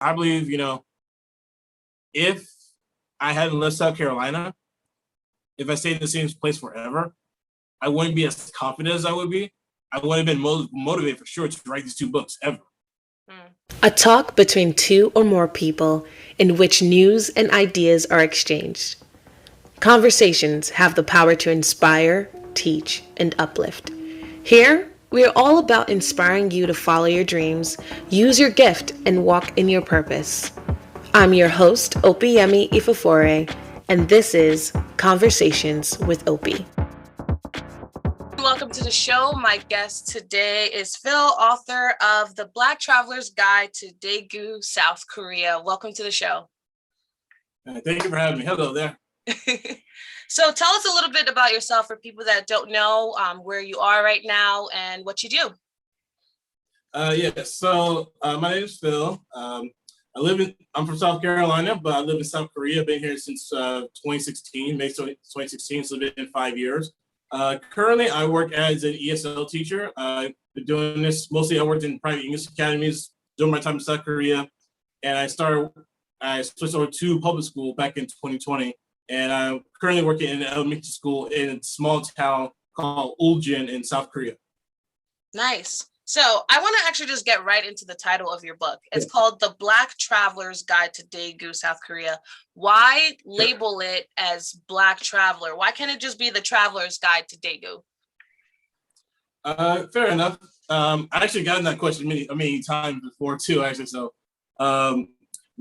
I believe, if I hadn't left South Carolina, if I stayed in the same place forever, I wouldn't be as confident as I would be. I would have been motivated for sure to write these two books ever. A talk between two or more people in which news and ideas are exchanged. Conversations have the power to inspire, teach, and uplift. Here, we are all about inspiring you to follow your dreams, use your gift, and walk in your purpose. I'm your host, Opiyemi Ifefore, and this is Conversations with Opie. Welcome to the show. My guest today is Phil, author of The Black Traveler's Guide to Daegu, South Korea. Welcome to the show. Thank you for having me. Hello there. So tell us a little bit about yourself for people that don't know where you are right now and what you do. So my name is Phil. I'm from South Carolina, but I live in South Korea. I've been here since 2016, May 2016, so it's been 5 years. Currently, I work as an ESL teacher. I've been doing this mostly. I worked in private English academies during my time in South Korea, and I switched over to public school back in 2020. And I'm currently working in an elementary school in a small town called Uljin in South Korea. Nice. So I want to actually just get right into the title of your book. It's called The Black Traveler's Guide to Daegu, South Korea. Why label it as Black Traveler? Why can't it just be The Traveler's Guide to Daegu? Fair enough. I actually gotten that question many times before too, actually. So one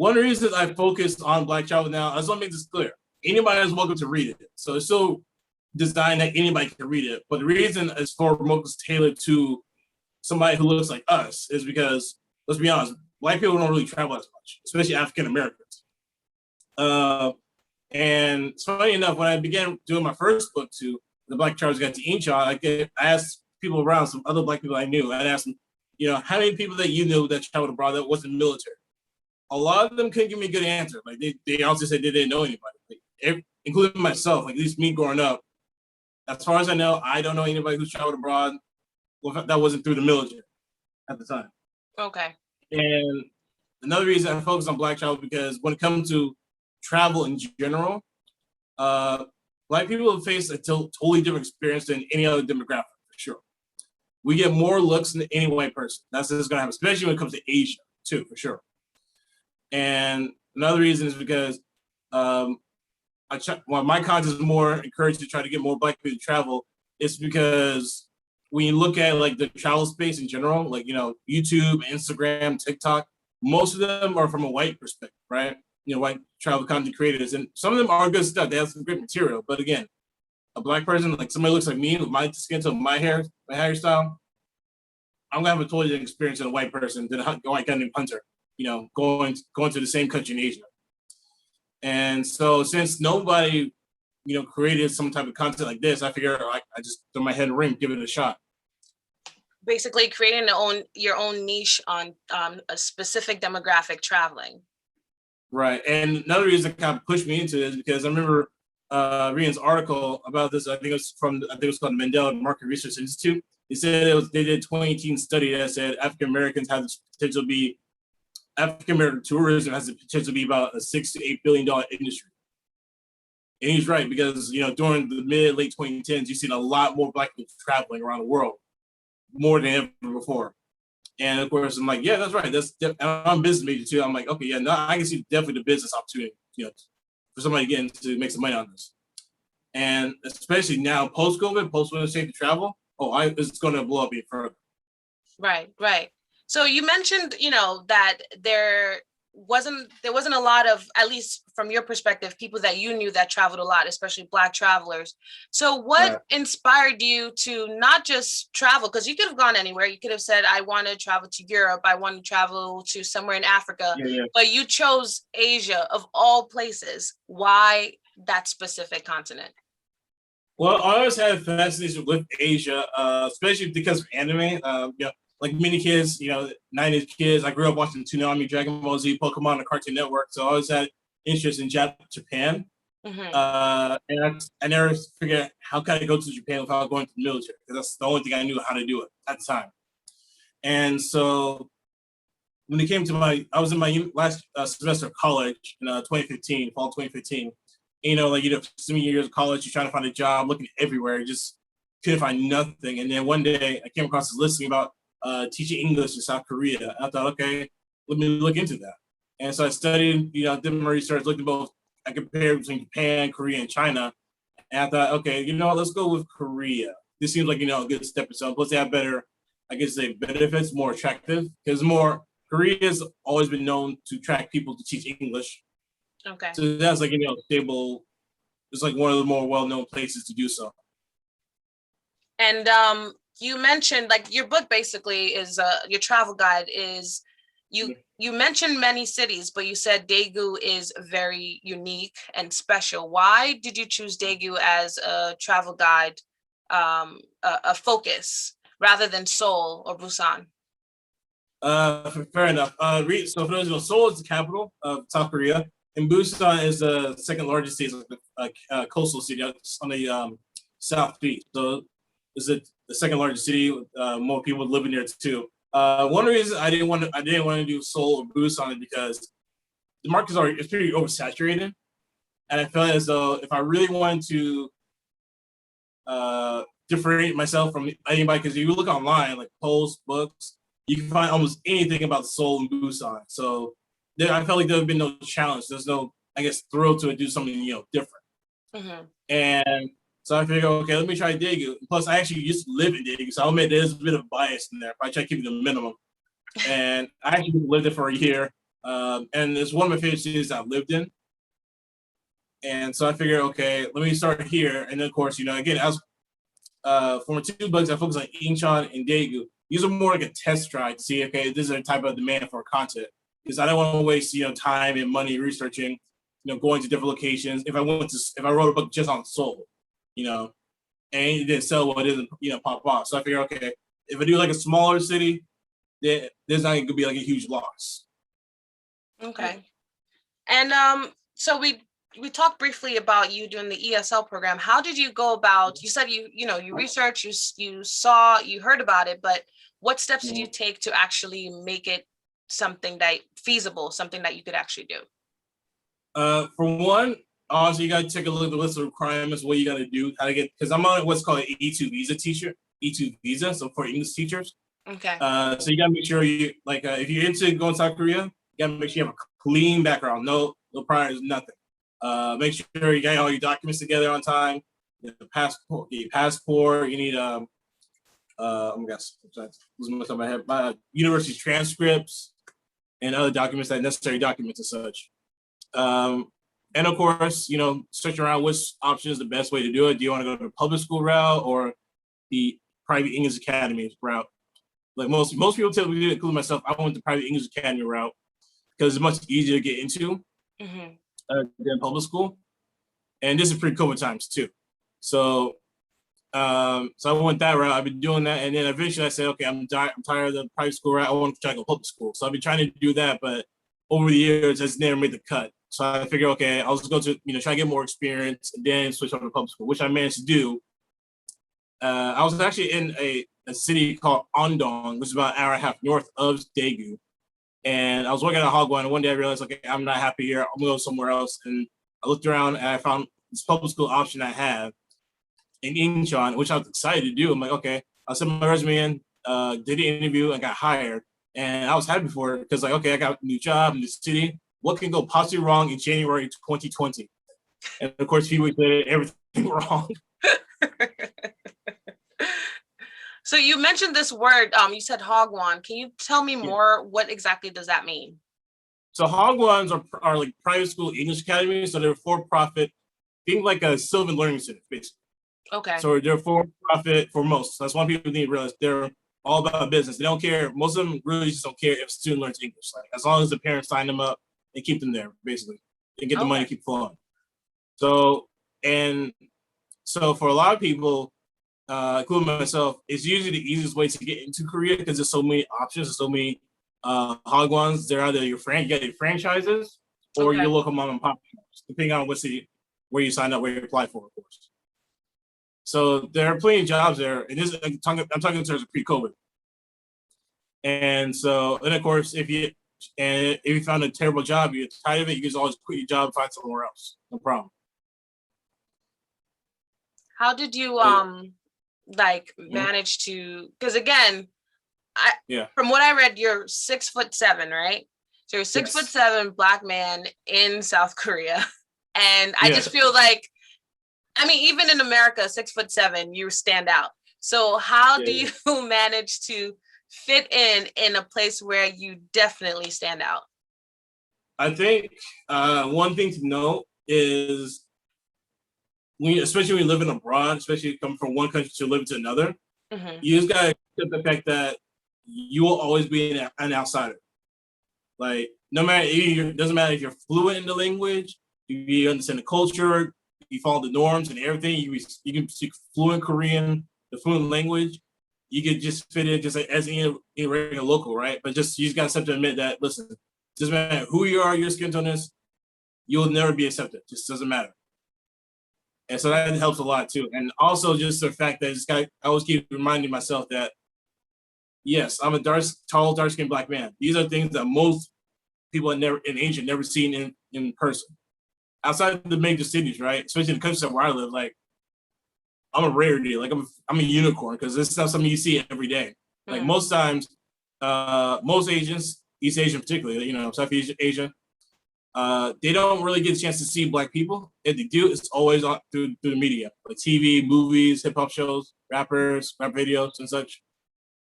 of the reasons I focused on Black Travel now, I just want to make this clear. Anybody is welcome to read it. So it's still designed that anybody can read it. But the reason is for most tailored to somebody who looks like us is because, let's be honest, Black people don't really travel as much, especially African Americans. And it's funny enough, when I began doing my first book to The Black Traveler's Guide to Incheon, I asked people around, some other Black people I knew, I asked them, how many people that you knew that traveled abroad that wasn't military? A lot of them couldn't give me a good answer. Like they also said they didn't know anybody, including myself. Like at least me growing up, as far as I know, I don't know anybody who's traveled abroad that wasn't through the military at the time. Okay. And another reason I focus on Black travel because when it comes to travel in general, Black people face a totally different experience than any other demographic, for sure. We get more looks than any white person. That's just going to happen, especially when it comes to Asia, too, for sure. And another reason is because my content is more encouraged to try to get more Black people to travel. It's because when you look at like the travel space in general, like, YouTube, Instagram, TikTok, most of them are from a white perspective, right? White travel content creators. And some of them are good stuff. They have some great material. But again, a Black person, like somebody looks like me with my skin tone, my hairstyle, I'm going to have a totally different experience than a white person, than a white guy named Hunter, going to the same country in Asia. And so since nobody created some type of content like this, I figure I just throw my head in the ring, give it a shot. Basically creating your own niche on a specific demographic traveling. Right. And another reason that kind of pushed me into this because I remember reading this article about this. I think it was called the Mandela Market Research Institute. They said they did a 2018 study that said African American tourism has the potential to be about a $6 to $8 billion industry. And he's right, because during the late 2010s, you've seen a lot more Black people traveling around the world, more than ever before. And of course, I'm like, yeah, that's right. I'm a business major too. I'm like, okay, yeah, no, I can see definitely the business opportunity, for somebody again to make some money on this. And especially now, post-COVID, post-when it's safe to travel, it's going to blow up even further. Right. So you mentioned, that there wasn't a lot of, at least from your perspective, people that you knew that traveled a lot, especially Black travelers. So what inspired you to not just travel? Because you could have gone anywhere. You could have said, I want to travel to Europe. I want to travel to somewhere in Africa. Yeah. But you chose Asia of all places. Why that specific continent? Well, I always had a fascination with Asia, especially because of anime. Like many kids, 90s kids, I grew up watching Toonami, Dragon Ball Z, Pokemon on the Cartoon Network. So I always had interest in Japan. Mm-hmm. And I never figured out how can I go to Japan without going to the military, because that's the only thing I knew how to do it at the time. And so when it came to I was in my last semester of college in 2015, fall 2015. And, so many years of college, you're trying to find a job, looking everywhere, just couldn't find nothing. And then one day I came across this listing about teaching English in South Korea. And I thought, okay, let me look into that. And so I studied, did my research, looked at both, I compared between Japan, Korea, and China. And I thought, okay, let's go with Korea. This seems like, a good stepping stone. Plus they have better, I guess they benefits, more attractive, because Korea's always been known to attract people to teach English. Okay. So that's like, stable. It's like one of the more well-known places to do so. And you mentioned, like, your book basically is your travel guide is you mentioned many cities, but you said Daegu is very unique and special. Why did you choose Daegu as a travel guide, a focus, rather than Seoul or Busan? Fair enough. So for those who know, Seoul is the capital of South Korea, and Busan is the second largest city, coastal city on the southeast. So it's the second largest city with more people living there too. One reason I didn't want to do Seoul or Busan is because the market is pretty oversaturated, and I felt as though if I really wanted to differentiate myself from anybody, because if you look online, like posts, books, you can find almost anything about Seoul and Busan. So I felt like there would be no challenge. There's no, I guess, thrill to do something different. Mm-hmm. And so I figured, okay, let me try Daegu. Plus, I actually used to live in Daegu, so I'll admit there's a bit of bias in there. If I try to keep it the minimum. And I actually lived there for a year, and it's one of my favorite cities I've lived in. And so I figured, okay, let me start here. And then, of course, again, I was for my 2 books, I focused on Incheon and Daegu. These are more like a test try to see, okay, this is a type of demand for content, because I don't want to waste time and money researching, going to different locations. If I wrote a book just on Seoul, and it didn't sell well, it didn't pop off. So I figured, okay, if I do like a smaller city, then there's not going to be like a huge loss. Okay. And so we talked briefly about you doing the ESL program. How did you go about? You said you researched, you saw, you heard about it, but what steps did you take to actually make it something that feasible, something that you could actually do? For one, honestly, you got to take a look at the list of requirements, what you got to do, how to get, because I'm on what's called an E2 visa E2 visa, so for English teachers. Okay. So you got to make sure you, like, if you're into going to South Korea, you got to make sure you have a clean background, no priors, nothing. Make sure you got all your documents together on time. You passport, you need oh my gosh, losing myself in my head. University transcripts and other documents, that necessary documents and such. And of course, search around which option is the best way to do it. Do you want to go to the public school route or the private English academy route? Like most people typically, including myself, I went the private English academy route because it's much easier to get into than public school. And this is pre-COVID times too. So I went that route. I've been doing that, and then eventually I said, okay, I'm tired of the private school route. I want to try to go public school. So I've been trying to do that, but over the years, it's never made the cut. So I figured, okay, I'll just go to try to get more experience, and then switch over to public school, which I managed to do. I was actually in a city called Andong, which is about an hour and a half north of Daegu. And I was working at Hagwon, and one day I realized, okay, I'm not happy here. I'm gonna go somewhere else. And I looked around and I found this public school option I have in Incheon, which I was excited to do. I'm like, okay, I'll send my resume in, did the interview and got hired. And I was happy for it because, like, okay, I got a new job in the city. What can go possibly wrong in January 2020? And of course, a few weeks later, everything wrong. So you mentioned this word, you said Hagwon. Can you tell me more? What exactly does that mean? So Hagwons are like private school English academies. So they're for-profit, think like a Sylvan Learning Center, basically. Okay. So they're for-profit for most. So that's why people need to realize they're all about business. They don't care. Most of them really just don't care if a student learns English. Like, as long as the parents sign them up and keep them there, basically, and get the money to keep flowing. So for a lot of people, including myself, it's usually the easiest way to get into Korea because there's so many options, there's so many Hagwons. They're either you get your franchises or your local mom and pop shops, depending on what city, where you sign up, where you apply for, of course. So there are plenty of jobs there, and this I'm talking in terms of pre-COVID. And so, and of course, if you And if you found a terrible job, you're tired of it, you can just always quit your job and find somewhere else. No problem. How did you like manage to, because again, from what I read, you're 6'7", right? So you're 6'7" Black man in South Korea. And I just feel like, I mean, even in America, 6'7", you stand out. So how do you manage to fit in a place where you definitely stand out? I think one thing to note is, especially when you're living abroad, especially coming from one country to live to another, you just gotta accept the fact that you will always be an outsider. Like, no matter, it doesn't matter if you're fluent in the language, you understand the culture, you follow the norms and everything. You can speak fluent Korean, the fluent language. You could just fit in just like as any regular local, right? But you just gotta accept to admit that, listen, doesn't matter who you are, your skin tone is, you'll never be accepted. Just doesn't matter. And so that helps a lot too. And also just the fact that I always keep reminding myself that, yes, I'm a tall, dark-skinned Black man. These are things that most people in Asia never seen in person. Outside of the major cities, right? Especially in the countryside where I live, like, I'm a rarity. Like, I'm a unicorn, because this is not something you see every day. Like, most times, most Asians, East Asian particularly, South Asia, they don't really get a chance to see Black people. If they do, it's always through the media, like TV, movies, hip hop shows, rappers, rap videos, and such.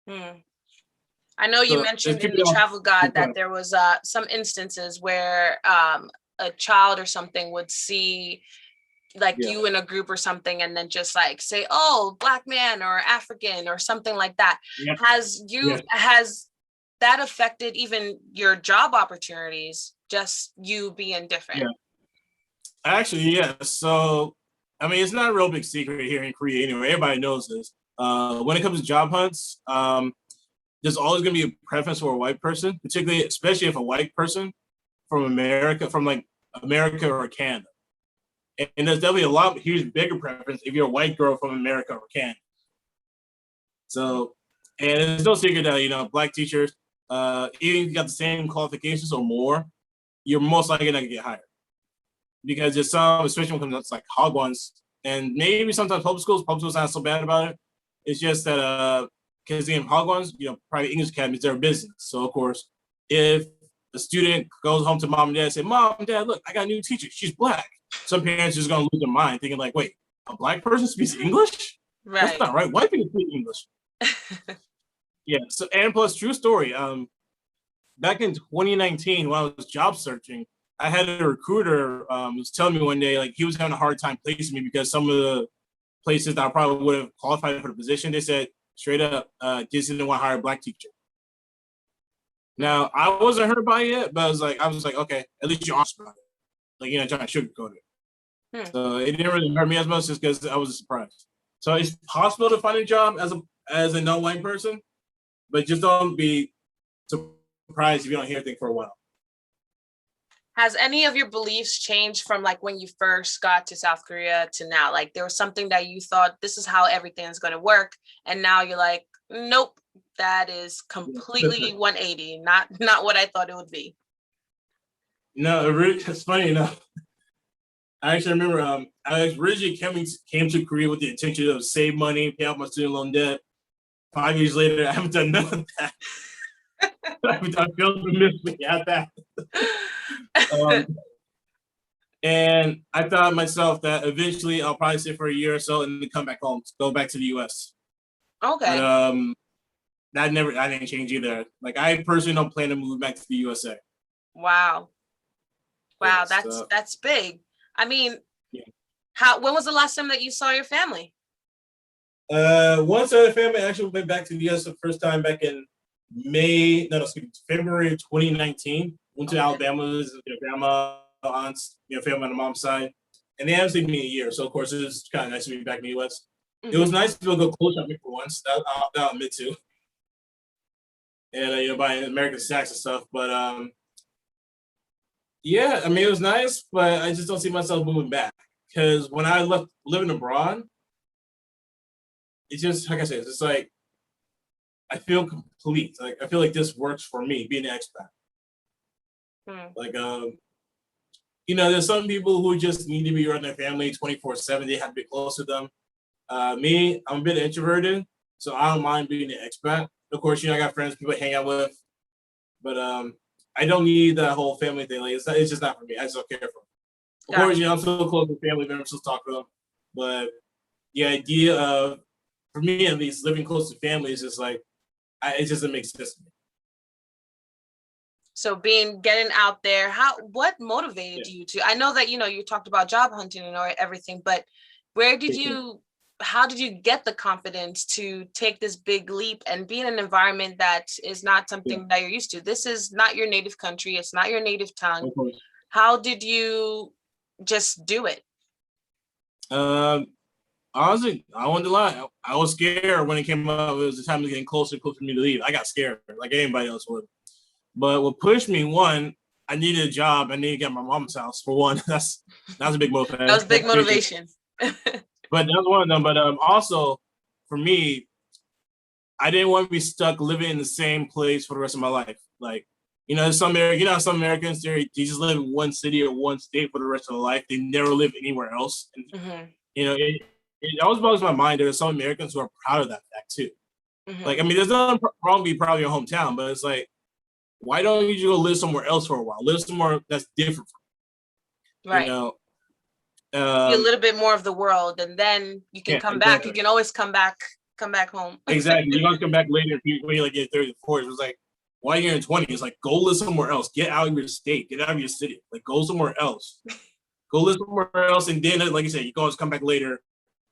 I know you mentioned in the travel guide that there was some instances where a child or something would see like you in a group or something, and then just like say, "Oh, Black man," or African or something like that. Has that affected even your job opportunities? Just you being different? Actually, yeah. So, I mean, it's not a real big secret here in Korea anyway. Everybody knows this. When it comes to job hunts, there's always going to be a preference for a white person, especially if a white person from America or Canada. And there's definitely a huge bigger preference if you're a white girl from America or Canada. So, and it's no secret that, Black teachers, even if you got the same qualifications or more, you're most likely not gonna get hired. Because there's some, especially when it comes to like Hagwons, and maybe sometimes public schools not so bad about it. It's just that, because in Hagwons, private English academies, they're a business. So of course, if a student goes home to mom and dad and say, "Mom, Dad, look, I got a new teacher. She's Black," some parents are just gonna lose their mind, thinking like, "Wait, a Black person speaks English? Right. That's not right. White people speak English." So, and plus, true story. Back in 2019, when I was job searching, I had a recruiter was telling me one day, like, he was having a hard time placing me because some of the places that I probably would have qualified for the position, they said straight up, just didn't want to hire a Black teacher. Now, I wasn't hurt by it, but I was like, okay, at least you're honest about it. Like, you're not trying to sugarcoat it. So it didn't really hurt me as much just because I was surprised. So it's possible to find a job as a non-white person, but just don't be surprised if you don't hear anything for a while. Has any of your beliefs changed from like when you first got to South Korea to now? Like there was something that you thought this is how everything's going to work, and now you're like, nope, that is completely 180, not what I thought it would be. No, it's funny enough. I actually remember I originally came to Korea with the intention of save money, pay off my student loan debt. 5 years later, I haven't done none of that. I feel miserably at that. And I thought myself that eventually I'll probably stay for a year or so and then come back home, go back to the US. Okay. But I didn't change either. Like, I personally don't plan to move back to the USA. Wow, that's big. I mean, when was the last time that you saw your family? Once our family actually went back to the US the first time back in February 2019. Went to Alabama, visited their grandma, aunts, family on the mom's side. And they haven't seen me in a year. So of course it was kind of nice to be back in the US. It was nice to be able to go close shopping for once. That I'll admit to. And buying American snacks and stuff. But yeah, I mean, it was nice, but I just don't see myself moving back. Because when I left living abroad, it's just, like I said, it's like, I feel complete. Like, I feel like this works for me, being an expat. Hmm. Like, there's some people who just need to be around their family 24/7. They have to be close to them. Me, I'm a bit introverted, so I don't mind being an expat. Of course, I got friends, people I hang out with, but I don't need that whole family thing. Like, it's just not for me. I just don't care for them. Of course, I'm still close with family members, still talk to them, but the idea of, for me at least, living close to family is just like, it just doesn't make sense to me. So getting out there, what motivated you to? I know that, you talked about job hunting and everything, but how did you get the confidence to take this big leap and be in an environment that is not something that you're used to? This is not your native country. It's not your native tongue. How did you just do it? Honestly, I wanted to lie. I was scared when it came up. It was the time of getting closer and closer for me to leave. I got scared like anybody else would. But what pushed me, one, I needed a job. I needed to get my mom's house for one. That was a big motivation. That was big motivation. But that was one of them. But also, for me, I didn't want to be stuck living in the same place for the rest of my life. Like, some Americans, they just live in one city or one state for the rest of their life. They never live anywhere else. And, it always boggles my mind. There are some Americans who are proud of that fact too. Like, I mean, there's nothing wrong being proud of your hometown, but it's like, why don't you just go live somewhere else for a while? Live somewhere that's different from you. Right. See a little bit more of the world, and then you can come back. You can always come back home. Exactly. You're gonna come back later when you're like in 30s, 40s. It's like, why you're in 20s? It's like, go live somewhere else. Get out of your state. Get out of your city. Like, go somewhere else. Go live somewhere else, and then, like you said, you can always come back later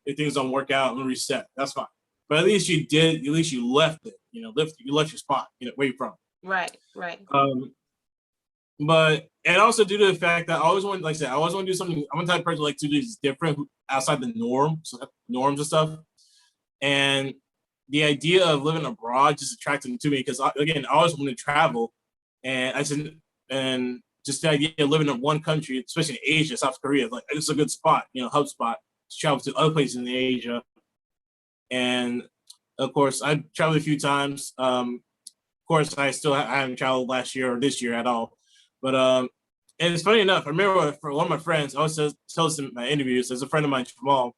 if things don't work out and reset. That's fine. But at least you did. At least you left it. You left your spot. Where you're from. Right. But and also due to the fact that I always want, like I said, I always want to do something. I'm a type of person like to do is different outside the norms and stuff. And the idea of living abroad just attracted me to me because again, I always wanted to travel, and just the idea of living in one country, especially in Asia, South Korea, like it's a good spot, hub spot to travel to other places in Asia. And of course, I traveled a few times. Of course, I haven't traveled last year or this year at all. But and it's funny enough, I remember for one of my friends, I always tell us in my interviews, there's a friend of mine, Jamal,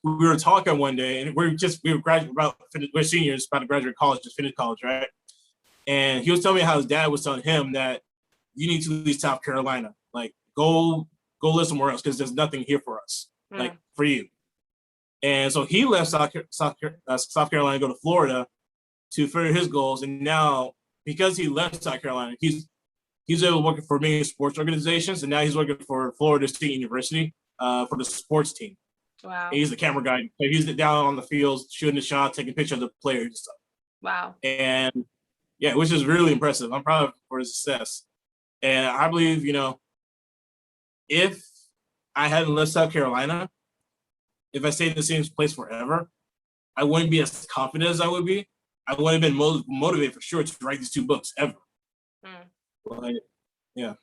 we were talking one day, and we're seniors, about to graduate college, just finished college, right? And he was telling me how his dad was telling him that you need to leave South Carolina, like go live somewhere else because there's nothing here for us, like for you. And so he left South Carolina to go to Florida to further his goals, and now because he left South Carolina, he's able to work for many sports organizations, and now he's working for Florida State University for the sports team. Wow. And he's the camera guy. So he's down on the fields, shooting the shot, taking pictures of the players and stuff. Wow. And yeah, which is really impressive. I'm proud of him for his success. And I believe, if I hadn't left South Carolina, if I stayed in the same place forever, I wouldn't be as confident as I would be. I would have been motivated for sure to write these 2 books ever. But, yeah.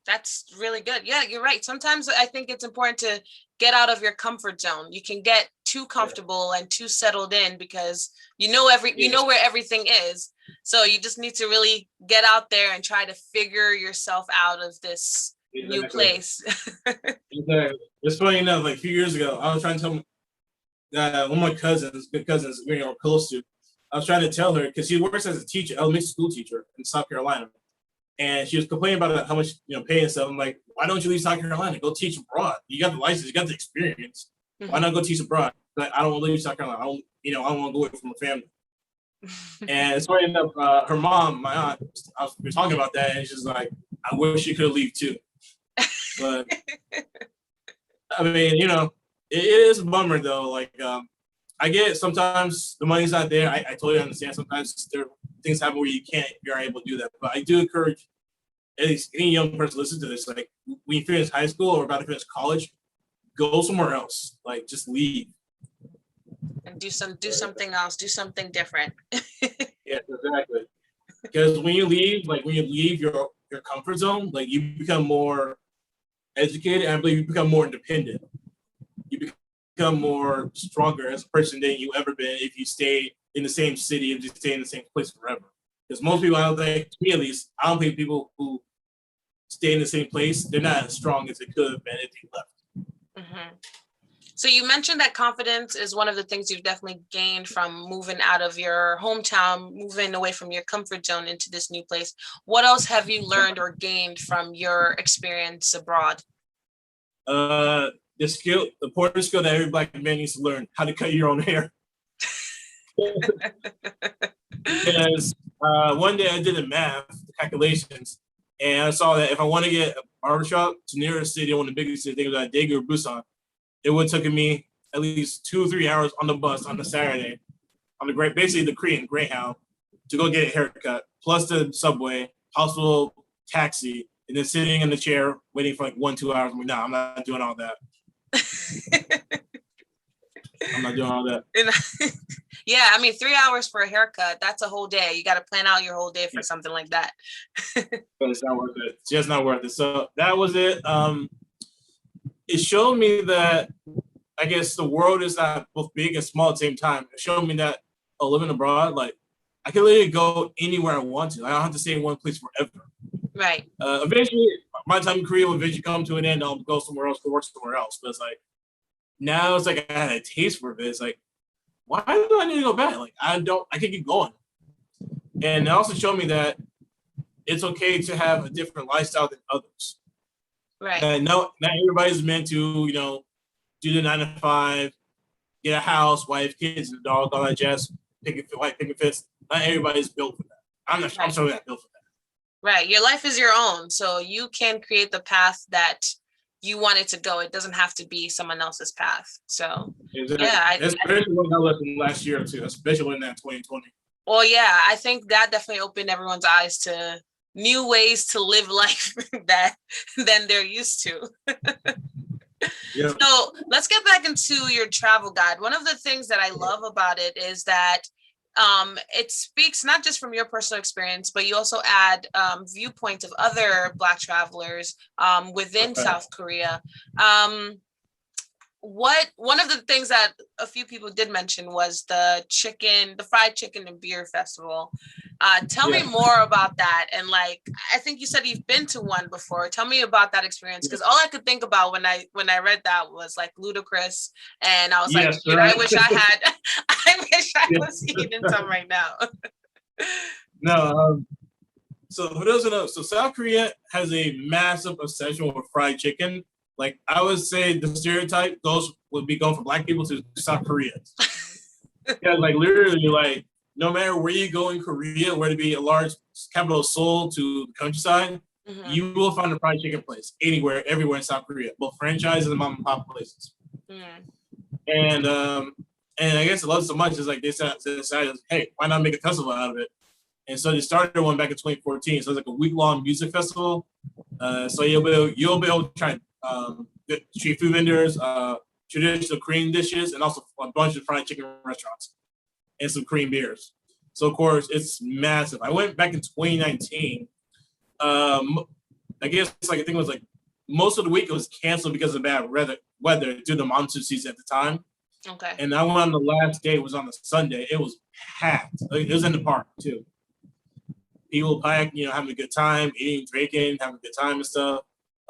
That's really good. Yeah, you're right. Sometimes I think it's important to get out of your comfort zone. You can get too comfortable and too settled in because you know where everything is. So you just need to really get out there and try to figure yourself out of this new place. Exactly. It's funny enough, like a few years ago, I was trying to tell one of my good cousins we are close to, I was trying to tell her, because she works as a teacher, elementary school teacher in South Carolina. And she was complaining about how much, pay and stuff. I'm like, why don't you leave South Carolina? Go teach abroad. You got the license, you got the experience. Why not go teach abroad? Like, I don't want to leave South Carolina. I don't want to go away from my family. And it's funny enough, her mom, my aunt, we were talking about that, and she's like, I wish you could leave too. But I mean, it is a bummer though. Like, I get it. Sometimes the money's not there. I totally understand. Sometimes things happen where you're able to do that. But I do encourage at least any young person listen to this. Like, when you finish high school or about to finish college, go somewhere else. Like, just leave. And do something else. Do something different. Yeah, exactly. Because when you leave your comfort zone, like, you become more educated, and I believe you become more independent. You become more stronger as a person than you ever been if you stay in the same city, if you stay in the same place forever. Because most people, I don't think, to me at least, I don't think people who stay in the same place, they're not as strong as they could have been if they left. Mm-hmm. So you mentioned that confidence is one of the things you've definitely gained from moving out of your hometown, moving away from your comfort zone into this new place. What else have you learned or gained from your experience abroad? The important skill that every Black man needs to learn: how to cut your own hair. Because one day I did the math, the calculations, and I saw that if I want to get a barbershop to nearest city, one of the biggest cities, I think it was like Daegu or Busan, it would have taken me at least 2 or 3 hours on the bus on the Saturday, on the basically the Korean Greyhound, to go get a haircut, plus the subway, possible taxi, and then sitting in the chair waiting for like 1-2 hours. I'm like, nah, I'm not doing all that. I'm not doing all that. Yeah, I mean, 3 hours for a haircut, that's a whole day. You got to plan out your whole day for something like that. But it's not worth it. It's just not worth it. So that was it. It showed me that I guess the world is not both big and small at the same time. It showed me that living abroad, like I can literally go anywhere I want to. I don't have to stay in one place forever. Right. Eventually, my time in Korea will eventually come to an end. I'll go somewhere else to work somewhere else. But it's like now it's like I had a taste for it. It's like, why do I need to go back? Like I can keep going. And it also showed me that it's okay to have a different lifestyle than others. Right. And not everybody's meant to, do the 9 to 5, get a house, wife, kids, and a dog, all that jazz, picket fits. Not everybody's built for that. I'm sure not built for that. Right. Your life is your own. So you can create the path that you want it to go. It doesn't have to be someone else's path. So exactly. Yeah. Especially when I left last year too, especially in that 2020. Well, yeah, I think that definitely opened everyone's eyes to new ways to live life than they're used to. Yeah. So let's get back into your travel guide. One of the things that I love about it is that it speaks not just from your personal experience, but you also add viewpoints of other Black travelers within South Korea. One of the things that a few people did mention was the fried chicken and beer festival. Tell me more about that. And like, I think you said you've been to one before. Tell me about that experience. Because all I could think about when I read that was like Ludacris. And I was like, dude, right. I wish I was eating some right now. No, so for those who know, so South Korea has a massive obsession with fried chicken. Like I would say the stereotype would be going from Black people to South Koreans. Yeah, like literally, like no matter where you go in Korea, whether it be a large capital of Seoul to the countryside, you will find a fried chicken place anywhere, everywhere in South Korea, both franchises and mom and pop places. And I guess I love it so much is like they decided, hey, why not make a festival out of it? And so they started one back in 2014. So it's like a week-long music festival. So you'll be able to try street food vendors, traditional Korean dishes, and also a bunch of fried chicken restaurants and some Korean beers. So of course it's massive. I went back in 2019. I guess I think it was like most of the week it was canceled because of bad weather due to the monsoon season at the time. Okay. And I went on the last day. It was on a Sunday. It was packed. It was in the park too. People packed, having a good time, eating, drinking, having a good time and stuff.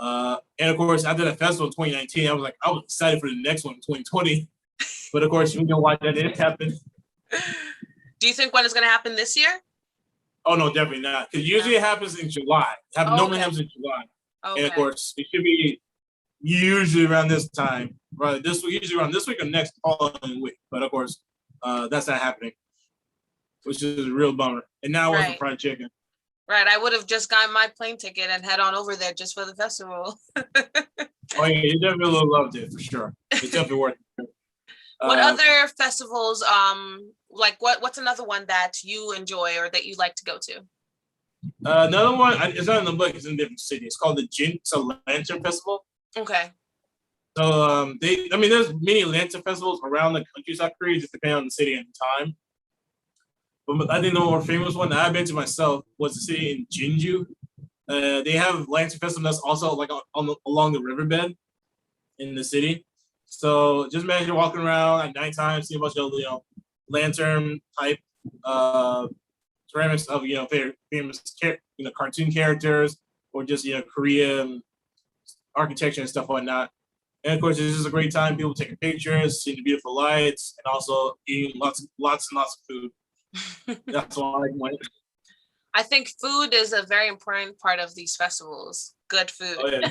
And of course, after that festival in 2019, I was excited for the next one in 2020. But of course, you know why that didn't happen. Do you think one is going to happen this year? Oh no, definitely not. Because usually it happens in July. Normally happens in July. Okay. And of course, it should be usually around this time, right? Usually around this week or next following week. But of course, that's not happening, which is a real bummer. And now we're for fried chicken. Right. I would have just gotten my plane ticket and head on over there just for the festival. Oh yeah, you definitely loved it for sure. It's definitely worth it. What other festivals, like what's another one that you enjoy or that you like to go to? Another one, it's not in the book, it's in a different city. It's called it's a Lantern Festival. Okay. So there's many lantern festivals around the country, South Korea, just depending on the city and the time. But I think the more famous one that I've been to myself was the city in Jinju. They have lantern festival that's also like along the riverbed in the city. So just imagine walking around at nighttime, seeing a bunch of lantern type ceramics of famous cartoon characters, or just Korean architecture and stuff like that. And of course, this is a great time. People taking pictures, seeing the beautiful lights, and also eating lots and lots of food. That's all I want. I think food is a very important part of these festivals. Good food. Oh yeah,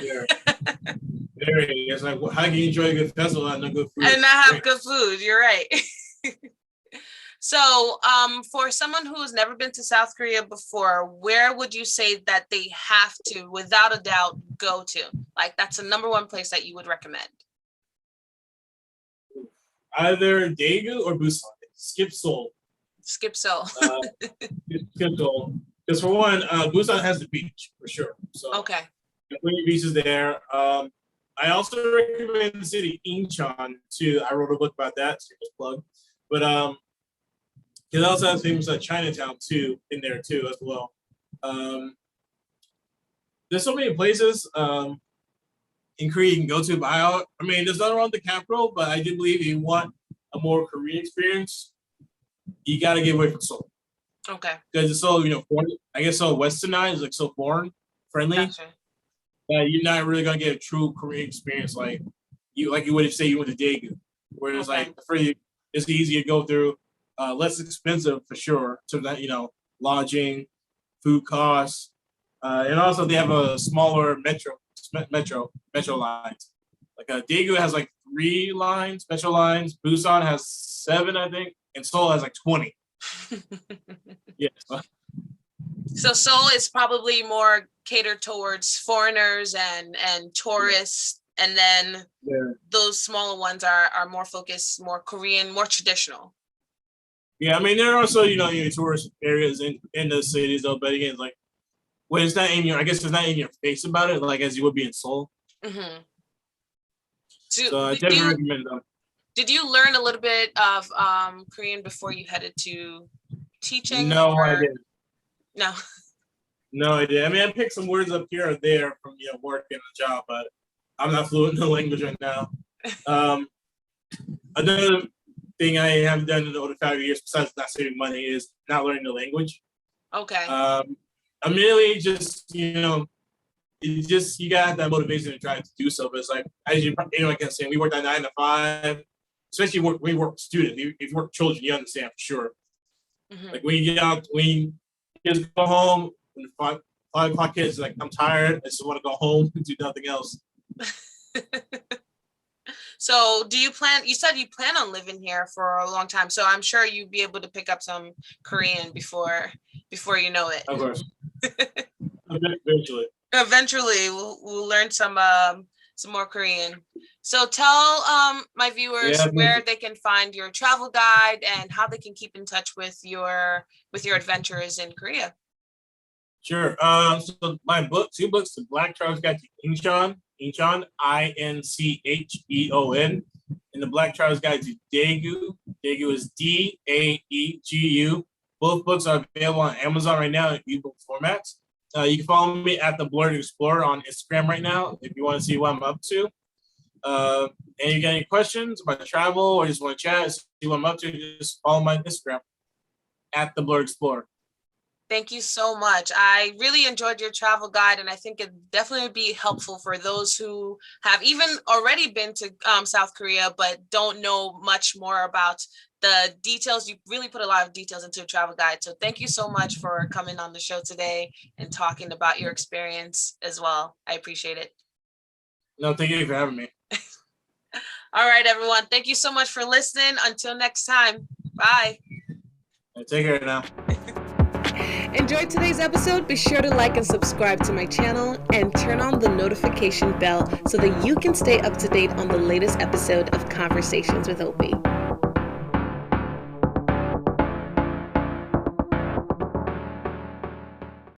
very. It's like, how can you enjoy a good festival and not good food? And not have good food. You're right. So, for someone who's never been to South Korea before, where would you say that they have to, without a doubt, go to? Like, that's the number one place that you would recommend. Either Daegu or Busan. Skip Seoul. Skip Seoul. Skip Seoul. Because for one, Busan has the beach for sure. So okay. Plenty of beaches there. I also recommend the city Incheon too. I wrote a book about that. So just plug. But it also has famous Chinatown too in there too as well. There's so many places in Korea you can go to. But I mean, there's nothing wrong with the capital, but I do believe if you want a more Korean experience, you got to get away from Seoul. Okay. Because it's so foreign, I guess so westernized, like so foreign friendly. Gotcha. That you're not really gonna get a true Korean experience like you would if say you went to Daegu, where it's like it's easy to go through, less expensive for sure. So that lodging, food costs, and also they have a smaller metro lines. Like Daegu has like 3 lines, metro lines. Busan has 7, I think, and Seoul has like 20. Yeah. So Seoul is probably more catered towards foreigners and tourists, and then those smaller ones are more focused, more Korean, more traditional. Yeah, I mean there are also tourist areas in the cities though, but again, like when it's not in your, I guess it's not in your face about it, like as you would be in Seoul. Mm-hmm. So I definitely recommend them. Did you learn a little bit of Korean before you headed to teaching? No, I didn't. No. No, I didn't. I mean, I picked some words up here or there from work and the job, but I'm not fluent in the language right now. Another thing I have done in over 5 years, besides not saving money, is not learning the language. Okay. I'm really just it's just you gotta have that motivation to try to do so. But it's like as you I can say, we work at 9 to 5, especially when we work with students. If you work with children, you understand for sure. Mm-hmm. Like when you get out, when kids go home, when 5 o'clock kids like I'm tired, I just want to go home and do nothing else. So do you plan, you said you plan on living here for a long time, so I'm sure you'd be able to pick up some Korean before you know it. Of course. Eventually we'll learn some more Korean. So tell my viewers where they can find your travel guide and how they can keep in touch with your adventures in Korea. Sure. So my book, 2 books, The Black Traveler's Guide to Incheon, Incheon, Incheon, and The Black Traveler's Guide to Daegu. Daegu is Daegu. Both books are available on Amazon right now in ebook formats. You can follow me at the Blerd Explorer on Instagram right now if you want to see what I'm up to. And you got any questions about travel or just want to chat, see what I'm up to, just follow my Instagram at the Blerd Explorer. Thank you so much. I really enjoyed your travel guide, and I think it definitely would be helpful for those who have even already been to South Korea but don't know much more about the details. You really put a lot of details into a travel guide. So thank you so much for coming on the show today and talking about your experience as well. I appreciate it. No, thank you for having me. All right, everyone. Thank you so much for listening. Until next time. Bye. Take care now. Enjoyed today's episode? Be sure to like and subscribe to my channel and turn on the notification bell so that you can stay up to date on the latest episode of Conversations with Opie.